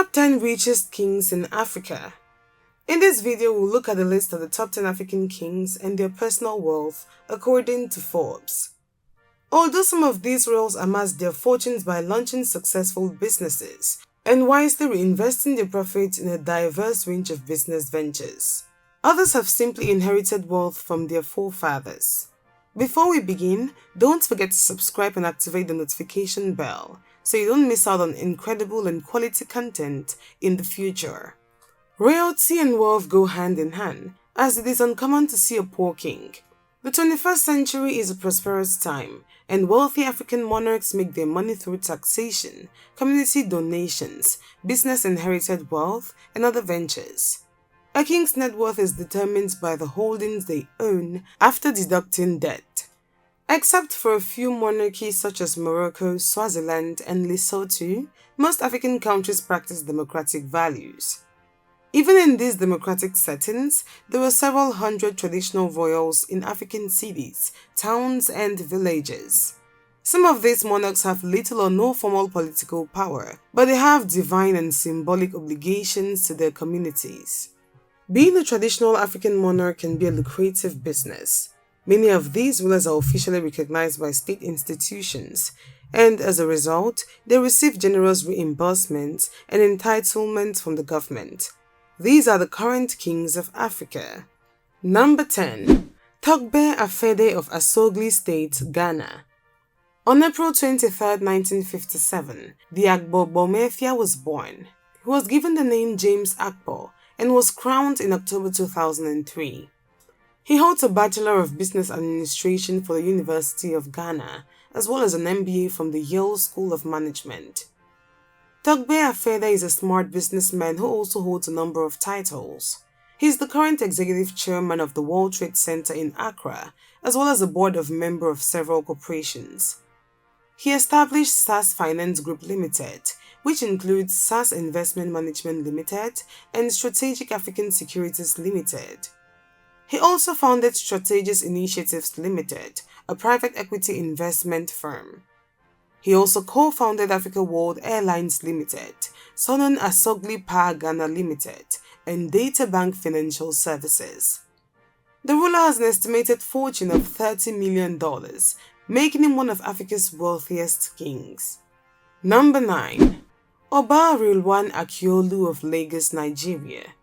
Top 10 Richest Kings in Africa. In this video, we'll look at the list of the top 10 African kings and their personal wealth according to Forbes. Although some of these royals amassed their fortunes by launching successful businesses and wisely reinvesting their profits in a diverse range of business ventures, others have simply inherited wealth from their forefathers. Before we begin, don't forget to subscribe and activate the notification bell so you don't miss out on incredible and quality content in the future. Royalty and wealth go hand in hand, as it is uncommon to see a poor king. The 21st century is a prosperous time, and wealthy African monarchs make their money through taxation, community donations, business inherited wealth, and other ventures. A king's net worth is determined by the holdings they own after deducting debt. Except for a few monarchies such as Morocco, Swaziland, and Lesotho, most African countries practice democratic values. Even in these democratic settings, there were several hundred traditional royals in African cities, towns, and villages. Some of these monarchs have little or no formal political power, but they have divine and symbolic obligations to their communities. Being a traditional African monarch can be a lucrative business. Many of these rulers are officially recognized by state institutions, and as a result, they receive generous reimbursements and entitlements from the government. These are the current kings of Africa. Number 10. Togbe Afede of Asogli State, Ghana. On April 23, 1957, the Ugbo Bomefia was born. He was given the name James Akpo and was crowned in October 2003. He holds a Bachelor of Business Administration for the University of Ghana, as well as an MBA from the Yale School of Management. Togbe Afede is a smart businessman who also holds a number of titles. He is the current executive chairman of the World Trade Center in Accra, as well as a board member of several corporations. He established SAS Finance Group Limited, which includes SAS Investment Management Limited and Strategic African Securities Limited. He also founded Strategic Initiatives Limited, a private equity investment firm. He also co-founded Africa World Airlines Limited, Sonon Asogli Power Ghana Limited, and Databank Financial Services. The ruler has an estimated fortune of $30 million, making him one of Africa's wealthiest kings. Number 9. Oba Ewuare II Akiolu of Lagos, Nigeria.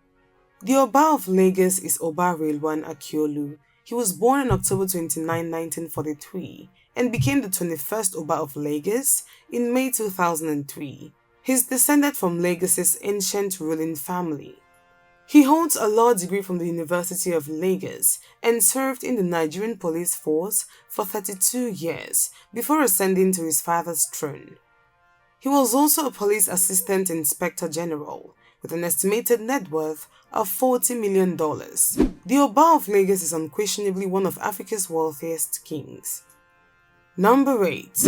The Oba of Lagos is Oba Rilwan Akiolu. He was born on October 29, 1943 and became the 21st Oba of Lagos in May 2003. He is descended from Lagos's ancient ruling family. He holds a law degree from the University of Lagos and served in the Nigerian police force for 32 years before ascending to his father's throne. He was also a police assistant inspector general with an estimated net worth of $40 million. The Oba of Lagos is unquestionably one of Africa's wealthiest kings. Number 8.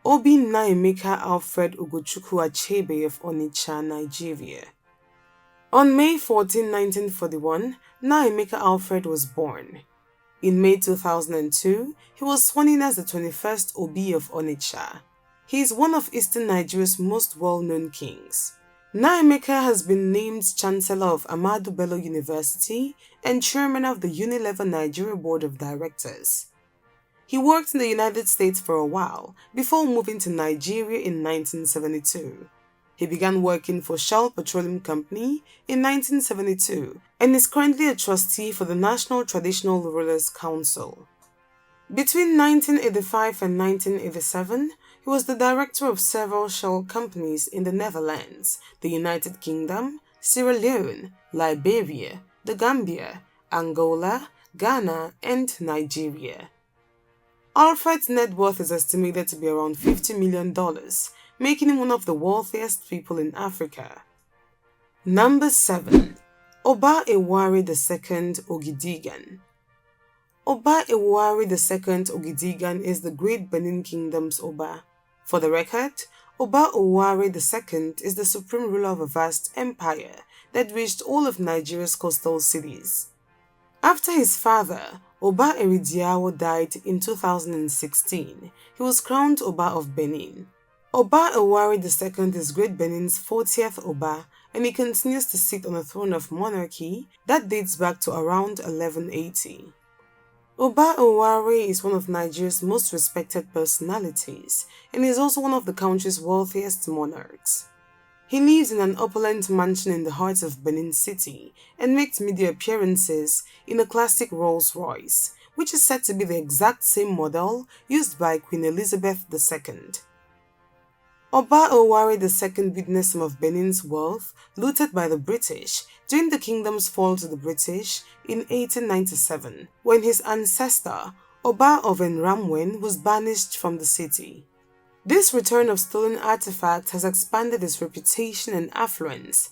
Obi Nnaemeka Alfred Ugochukwu Achebe of Onitsha, Nigeria. On May 14, 1941, Nnaemeka Alfred was born. In May 2002, he was sworn in as the 21st Obi of Onitsha. He is one of Eastern Nigeria's most well-known kings. Nnaemeka has been named Chancellor of Ahmadu Bello University and Chairman of the Unilever Nigeria Board of Directors. He worked in the United States for a while before moving to Nigeria in 1972. He began working for Shell Petroleum Company in 1972 and is currently a trustee for the National Traditional Rulers Council. Between 1985 and 1987, he was the director of several Shell companies in the Netherlands, the United Kingdom, Sierra Leone, Liberia, the Gambia, Angola, Ghana, and Nigeria. Alfred's net worth is estimated to be around $50 million, making him one of the wealthiest people in Africa. Number 7. Oba Ewuare II Ogidigan. Oba Ewuare II Ogidigan is the Great Benin Kingdom's Oba. For the record, Oba Ewuare II is the supreme ruler of a vast empire that reached all of Nigeria's coastal cities. After his father, Oba Ewuare died in 2016, he was crowned Oba of Benin. Oba Ewuare II is Great Benin's 40th Oba, and he continues to sit on a throne of monarchy that dates back to around 1180. Oba Ewuare is one of Nigeria's most respected personalities and is also one of the country's wealthiest monarchs. He lives in an opulent mansion in the heart of Benin City and makes media appearances in a classic Rolls-Royce, which is said to be the exact same model used by Queen Elizabeth II. Oba Ewuare II witnessed some of Benin's wealth looted by the British during the kingdom's fall to the British in 1897, when his ancestor, Oba of Nnaemeka, was banished from the city. This return of stolen artifacts has expanded his reputation and affluence.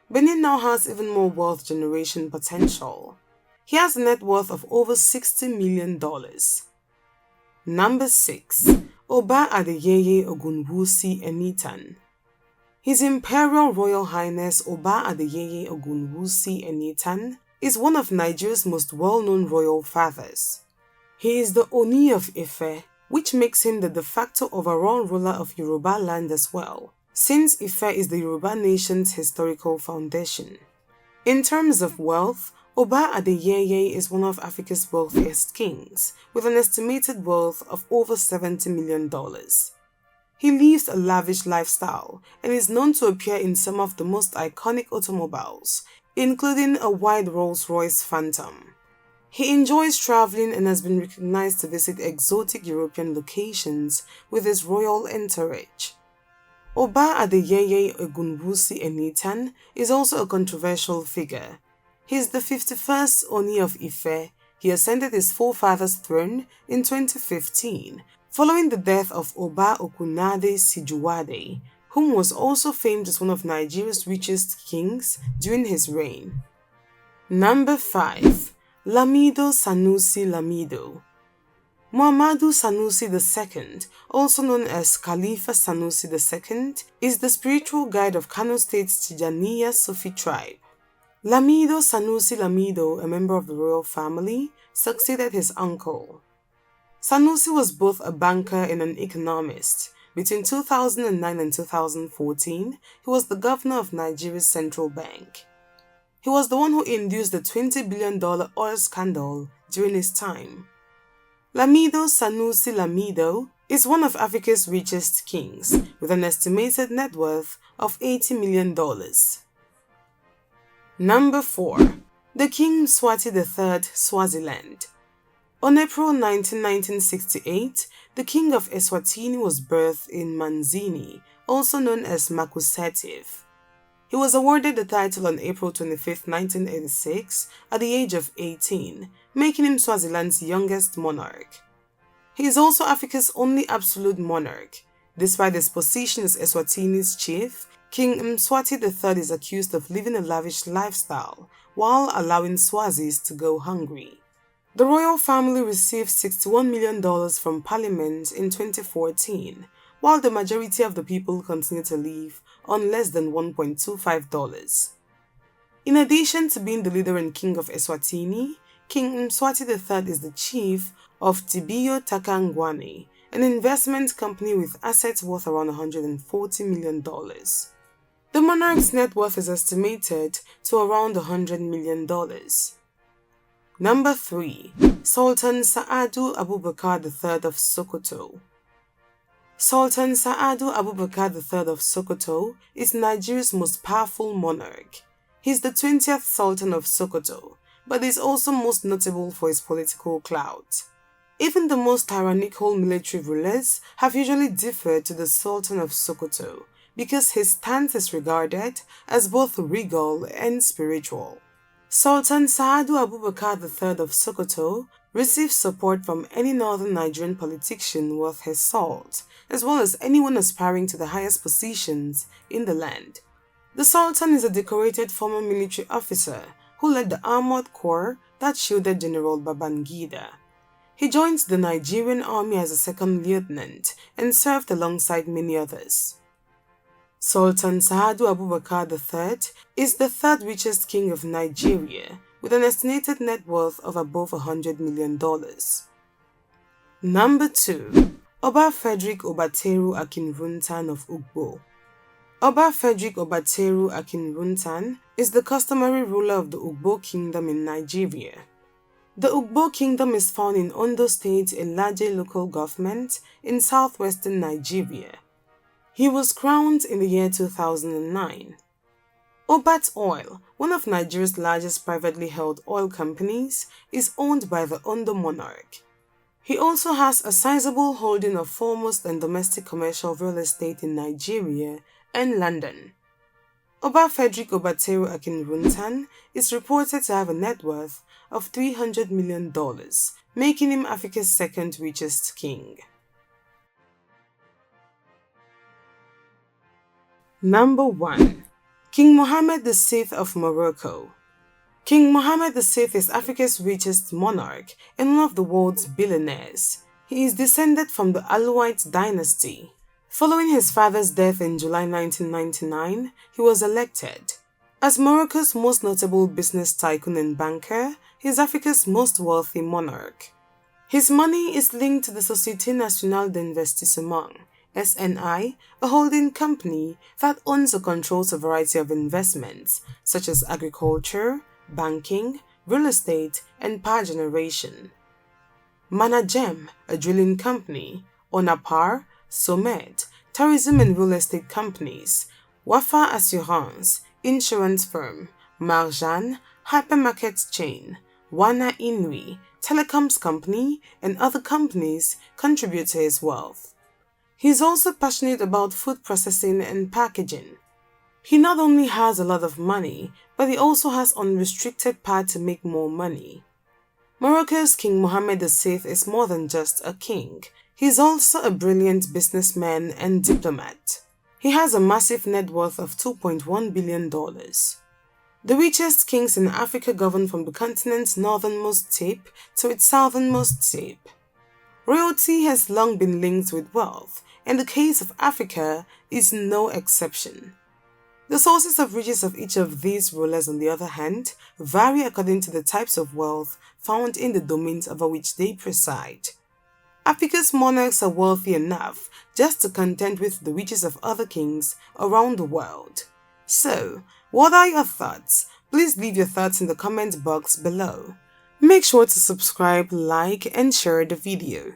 Benin now has even more wealth generation potential. He has a net worth of over $60 million. Number 6. Oba Adeyeye Ogunwusi Enitan. His Imperial Royal Highness Oba Adeyeye Ogunwusi Enitan is one of Nigeria's most well-known royal fathers. He is the Oni of Ife, which makes him the de facto overall ruler of Yoruba land as well, since Ife is the Yoruba nation's historical foundation. In terms of wealth, Oba Adeyeye is one of Africa's wealthiest kings, with an estimated wealth of over $70 million. He lives a lavish lifestyle and is known to appear in some of the most iconic automobiles, including a white Rolls-Royce Phantom. He enjoys traveling and has been recognized to visit exotic European locations with his royal entourage. Oba Adeyeye Ogunwusi Enitan is also a controversial figure. He is the 51st Oni of Ife. He ascended his forefather's throne in 2015, following the death of Oba Okunade Sijuwade, whom was also famed as one of Nigeria's richest kings during his reign. Number 5. Lamido Sanusi Lamido. Muhammadu Sanusi II, also known as Khalifa Sanusi II, is the spiritual guide of Kano State's Tijaniya Sufi tribe. Lamido Sanusi Lamido, a member of the royal family, succeeded his uncle. Sanusi was both a banker and an economist. Between 2009 and 2014, he was the governor of Nigeria's central bank. He was the one who induced the $20 billion oil scandal during his time. Lamido Sanusi Lamido is one of Africa's richest kings, with an estimated net worth of $80 million. Number 4. The King Mswati III, Swaziland. On April 19, 1968, the King of Eswatini was birthed in Manzini, also known as Makusative. He was awarded the title on April 25, 1986, at the age of 18, making him Swaziland's youngest monarch. He is also Africa's only absolute monarch. Despite his position as Eswatini's chief, King Mswati III is accused of living a lavish lifestyle while allowing Swazis to go hungry. The royal family received $61 million from Parliament in 2014, while the majority of the people continue to live on less than $1.25. In addition to being the leader and king of Eswatini, King Mswati III is the chief of Tibio Takangwane, an investment company with assets worth around $140 million. The monarch's net worth is estimated to around $100 million. Number 3. Sultan Sa'adu Abubakar III of Sokoto. Sultan Sa'adu Abubakar III of Sokoto is Nigeria's most powerful monarch. He is the 20th Sultan of Sokoto, but is also most notable for his political clout. Even the most tyrannical military rulers have usually deferred to the Sultan of Sokoto because his stance is regarded as both regal and spiritual. Sultan Sa'adu Abubakar III of Sokoto receives support from any northern Nigerian politician worth his salt, as well as anyone aspiring to the highest positions in the land. The Sultan is a decorated former military officer who led the armored corps that shielded General Babangida. He joined the Nigerian army as a second lieutenant and served alongside many others. Sultan Sa'adu Abubakar III is the third richest king of Nigeria, with an estimated net worth of above $100 million. Number 2. Oba Fredrick Obateru Akinruntan of Ugbo. Oba Fredrick Obateru Akinruntan is the customary ruler of the Ugbo kingdom in Nigeria. The Ugbo kingdom is found in Ondo State, a larger local government in southwestern Nigeria. He was crowned in the year 2009. Obat Oil, one of Nigeria's largest privately held oil companies, is owned by the Ondo monarch. He also has a sizable holding of foremost and domestic commercial real estate in Nigeria and London. Oba Fredrick Obateru Akinruntan is reported to have a net worth of $300 million, making him Africa's second richest king. Number 1. King Mohammed VI of Morocco. King Mohammed VI is Africa's richest monarch and one of the world's billionaires. He is descended from the Alawite dynasty. Following his father's death in July 1999, he was elected. As Morocco's most notable business tycoon and banker, he is Africa's most wealthy monarch. His money is linked to the Société Nationale d'Investissement, SNI, a holding company that owns or controls a variety of investments, such as agriculture, banking, real estate, and power generation. Managem, a drilling company, Onapar, Somed, tourism and real estate companies, Wafa Assurance, insurance firm, Marjan, hypermarket chain, Wana Inui, telecoms company, and other companies contribute to his wealth. He is also passionate about food processing and packaging. He not only has a lot of money, but he also has unrestricted power to make more money. Morocco's King Mohammed VI is more than just a king. He is also a brilliant businessman and diplomat. He has a massive net worth of $2.1 billion. The richest kings in Africa govern from the continent's northernmost tip to its southernmost tip. Royalty has long been linked with wealth, and the case of Africa is no exception. The sources of riches of each of these rulers, on the other hand, vary according to the types of wealth found in the domains over which they preside. Africa's monarchs are wealthy enough just to contend with the riches of other kings around the world. So, what are your thoughts? Please leave your thoughts in the comment box below. Make sure to subscribe, like, and share the video.